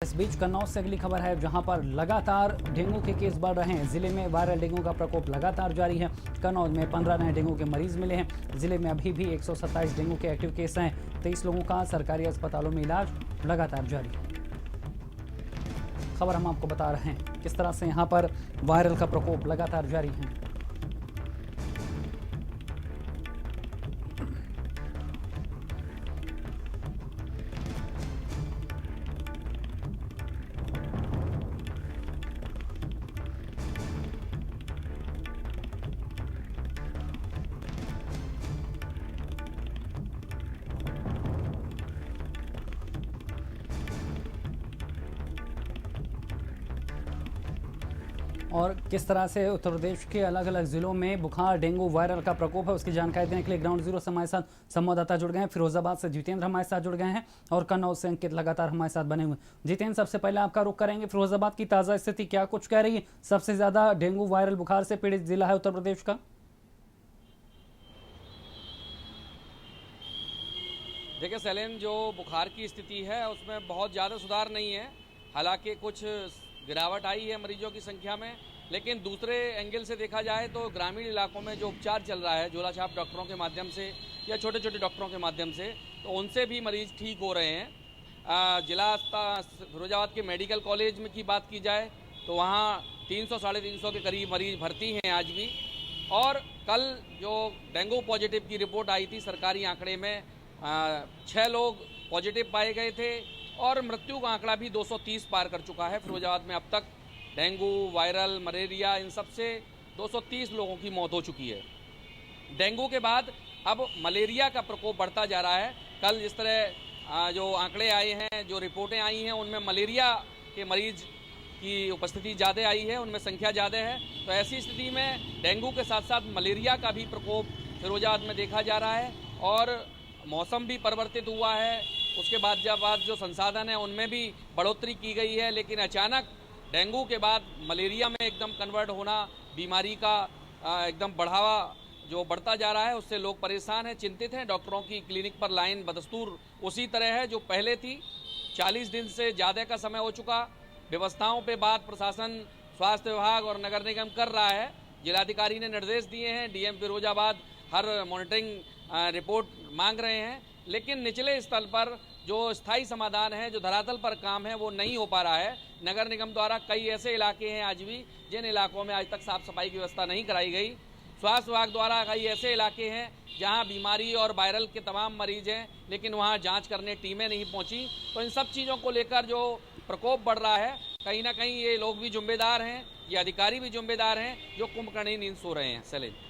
इस बीच कन्नौज से अगली खबर है, जहां पर लगातार डेंगू के केस बढ़ रहे हैं। जिले में वायरल डेंगू का प्रकोप लगातार जारी है। कन्नौज में 15 नए डेंगू के मरीज मिले हैं। जिले में अभी भी 127 डेंगू के एक्टिव केस हैं। 23 लोगों का सरकारी अस्पतालों में इलाज लगातार जारी है। खबर हम आपको बता रहे हैं किस तरह से यहाँ पर वायरल का प्रकोप लगातार जारी है। और किस तरह से उत्तर प्रदेश के अलग अलग जिलों में बुखार, डेंगू, वायरल का प्रकोप है, उसकी जानकारी देने के लिए ग्राउंड जीरो से हमारे साथ संवाददाता जुड़ गए हैं। फिरोजाबाद से जितेंद्र हमारे साथ जुड़ गए हैं और कन्नौज से अंकित लगातार हमारे साथ बने हुए। जितेंद्र, सबसे पहले आपका रुख करेंगे, फिरोजाबाद की ताज़ा स्थिति क्या कुछ कह रही है? सबसे ज़्यादा डेंगू वायरल बुखार से पीड़ित जिला है उत्तर प्रदेश का। देखिए सैलेन, जो बुखार की स्थिति है उसमें बहुत ज़्यादा सुधार नहीं है। हालांकि कुछ गिरावट आई है मरीजों की संख्या में, लेकिन दूसरे एंगल से देखा जाए तो ग्रामीण इलाकों में जो उपचार चल रहा है झोला छाप डॉक्टरों के माध्यम से या छोटे छोटे डॉक्टरों के माध्यम से, तो उनसे भी मरीज ठीक हो रहे हैं। जिला फिरोजाबाद के मेडिकल कॉलेज में की बात की जाए तो वहाँ 300 साढ़े 300 के करीब मरीज भर्ती हैं आज भी। और कल जो डेंगू पॉजिटिव की रिपोर्ट आई थी, सरकारी आंकड़े में 6 लोग पॉजिटिव पाए गए थे और मृत्यु का आंकड़ा भी 230 पार कर चुका है। फिरोजाबाद में अब तक डेंगू, वायरल, मलेरिया, इन सब से 230 लोगों की मौत हो चुकी है। डेंगू के बाद अब मलेरिया का प्रकोप बढ़ता जा रहा है। कल जिस तरह जो आंकड़े आए हैं, जो रिपोर्टें आई हैं, उनमें मलेरिया के मरीज की उपस्थिति ज़्यादा आई है, उनमें संख्या ज़्यादा है। तो ऐसी स्थिति में डेंगू के साथ साथ मलेरिया का भी प्रकोप फिरोजाबाद में देखा जा रहा है। और मौसम भी परिवर्तित हुआ है, उसके बाद जो संसाधन है उनमें भी बढ़ोतरी की गई है। लेकिन अचानक डेंगू के बाद मलेरिया में एकदम कन्वर्ट होना, बीमारी का एकदम बढ़ावा जो बढ़ता जा रहा है, उससे लोग परेशान हैं, चिंतित हैं। डॉक्टरों की क्लिनिक पर लाइन बदस्तूर उसी तरह है जो पहले थी। 40 दिन से ज़्यादा का समय हो चुका। व्यवस्थाओं पे बात प्रशासन, स्वास्थ्य विभाग और नगर निगम कर रहा है। जिलाधिकारी ने निर्देश दिए हैं, डीएम फिरोजाबाद हर मॉनिटरिंग रिपोर्ट मांग रहे हैं, लेकिन निचले स्तर पर जो स्थायी समाधान है, जो धरातल पर काम है, वो नहीं हो पा रहा है। नगर निगम द्वारा कई ऐसे इलाके हैं आज भी जिन इलाकों में आज तक साफ सफाई की व्यवस्था नहीं कराई गई। स्वास्थ्य विभाग द्वारा कई ऐसे इलाके हैं जहां बीमारी और वायरल के तमाम मरीज हैं, लेकिन वहां जांच करने टीमें नहीं पहुंची। तो इन सब चीज़ों को लेकर जो प्रकोप बढ़ रहा है, कहीं ना कहीं ये लोग भी जिम्मेदार हैं, ये अधिकारी भी जिम्मेदार हैं जो कुंभकर्णी नींद सो रहे हैं। सैलेन,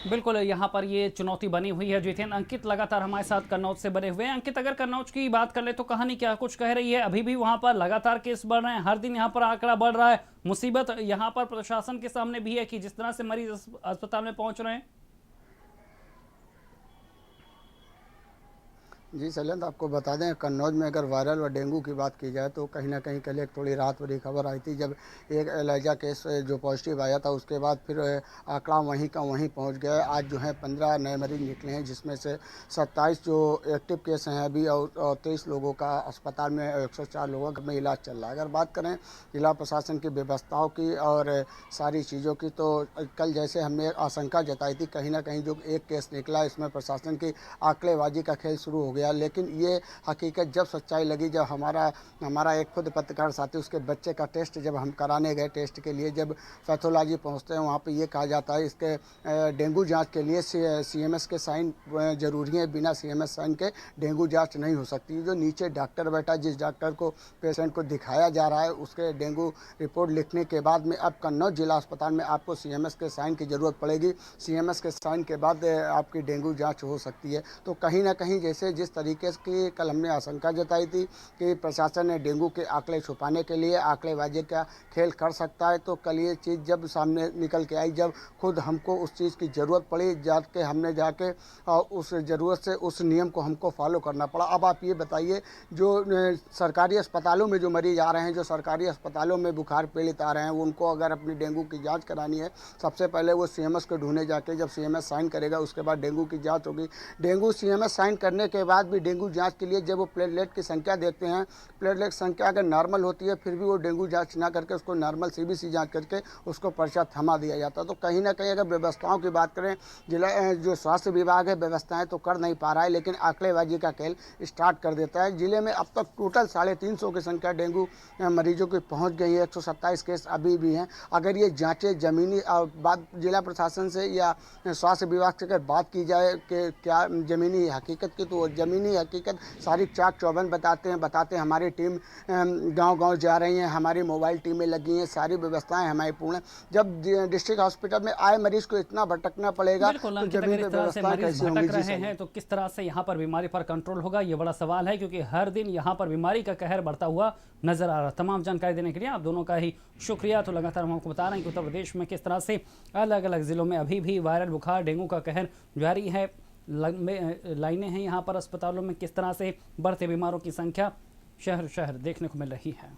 बिल्कुल, यहाँ पर ये चुनौती बनी हुई है। जितेंद्र, अंकित लगातार हमारे साथ कन्नौज से बने हुए हैं। अंकित, अगर कन्नौज की बात कर ले तो कहानी क्या कुछ कह रही है? अभी भी वहाँ पर लगातार केस बढ़ रहे हैं, हर दिन यहाँ पर आंकड़ा बढ़ रहा है। मुसीबत यहाँ पर प्रशासन के सामने भी है कि जिस तरह से मरीज अस्पताल में पहुंच रहे हैं। जी शैलेंद्र, आपको बता दें, कन्नौज में अगर वायरल व डेंगू की बात की जाए तो कहीं ना कहीं कल एक थोड़ी राहत वाली खबर आई थी, जब एक एलाइजा केस जो पॉजिटिव आया था, उसके बाद फिर आंकड़ा वहीं का वहीं पहुंच गया। आज जो है 15 नए मरीज निकले हैं, जिसमें से 27 जो एक्टिव केस हैं अभी, और 23 लोगों का अस्पताल में, 104 लोगों का में इलाज चल रहा है। अगर बात करें जिला प्रशासन की व्यवस्थाओं की और सारी चीज़ों की, तो कल जैसे हमने आशंका जताई थी, कहीं ना कहीं जो एक केस निकला, इसमें प्रशासन की आंकड़ेबाजी का खेल शुरू हो गया। लेकिन ये हकीकत जब सच्चाई लगी, जब हमारा एक खुद पत्रकार साथी, उसके बच्चे का टेस्ट जब हम कराने गए, टेस्ट के लिए जब पैथोलॉजी पहुंचते हैं, वहाँ पे ये कहा जाता है इसके डेंगू जांच के लिए सीएमएस के साइन जरूरी है, बिना सीएमएस साइन के डेंगू जांच नहीं हो सकती। जो नीचे डॉक्टर बैठा, जिस डॉक्टर को पेशेंट को दिखाया जा रहा है, उसके डेंगू रिपोर्ट लिखने के बाद में अब कन्नौज जिला अस्पताल में आपको सीएमएस के साइन की ज़रूरत पड़ेगी। सीएमएस के साइन के बाद आपकी डेंगू जाँच हो सकती है। तो कहीं ना कहीं जैसे जिस तरीके की कल हमने आशंका जताई थी कि प्रशासन ने डेंगू के आंकड़े छुपाने के लिए आंकड़ेबाजी का खेल कर सकता है, तो कल ये चीज़ जब सामने निकल के आई, जब खुद हमको उस चीज़ की ज़रूरत पड़ी, जाके हमने जाके उस ज़रूरत से उस नियम को हमको फॉलो करना पड़ा। अब आप ये बताइए, जो सरकारी अस्पतालों में जो मरीज आ रहे हैं, जो सरकारी अस्पतालों में बुखार पीड़ित आ रहे हैं, उनको अगर अपनी डेंगू की जाँच करानी है, सबसे पहले वो सीएमएस को ढूंढने जाके, जब सीएमएस साइन करेगा उसके बाद डेंगू की जाँच होगी। डेंगू सीएमएस साइन करने के बाद आज भी डेंगू जांच के लिए जब वो प्लेटलेट की संख्या देखते हैं, प्लेटलेट संख्या अगर नॉर्मल होती है फिर भी वो डेंगू जांच ना करके उसको नॉर्मल सीबीसी जांच करके उसको पर्चा थमा दिया जाता है। तो कहीं ना कहीं अगर व्यवस्थाओं की बात करें, जिला जो स्वास्थ्य विभाग है व्यवस्थाएं तो कर नहीं पा रहा है, लेकिन आंकड़ेबाजी का खेल स्टार्ट कर देता है। जिले में अब तक टोटल 350 की संख्या डेंगू मरीजों की पहुँच गई है। 127 केस अभी भी हैं। अगर ये जाँचें ज़मीनी बात जिला प्रशासन से या स्वास्थ्य विभाग से अगर बात की जाए कि क्या ज़मीनी हकीकत की, तो ज़मीनी हकीकत सारी चाक चौबंद बताते हैं। हमारी टीम गांव-गांव जा रही हैं, हमारी मोबाइल टीमें लगी हैं, सारी व्यवस्थाएं हमारी पूर्ण हैं। जब डिस्ट्रिक्ट हॉस्पिटल में आए मरीज को इतना भटकना पड़ेगा बिल्कुल तो अंकित, अगर जमीन इस पे तरह से व्यवस्थाएं मरीज कैसी होंगी? भटक रहे हैं तो किस तरह से यहाँ पर बीमारी पर कंट्रोल होगा, ये बड़ा सवाल है, क्योंकि हर दिन यहाँ पर बीमारी का कहर बढ़ता हुआ नजर आ रहा है। तमाम जानकारी देने के लिए आप दोनों का ही शुक्रिया। तो लगातार हम आपको बता रहे हैं कि उत्तर प्रदेश में किस तरह से अलग अलग जिलों में अभी भी वायरल बुखार डेंगू का कहर जारी है। लाइनें हैं यहाँ पर अस्पतालों में, किस तरह से बढ़ते बीमारों की संख्या शहर शहर देखने को मिल रही है।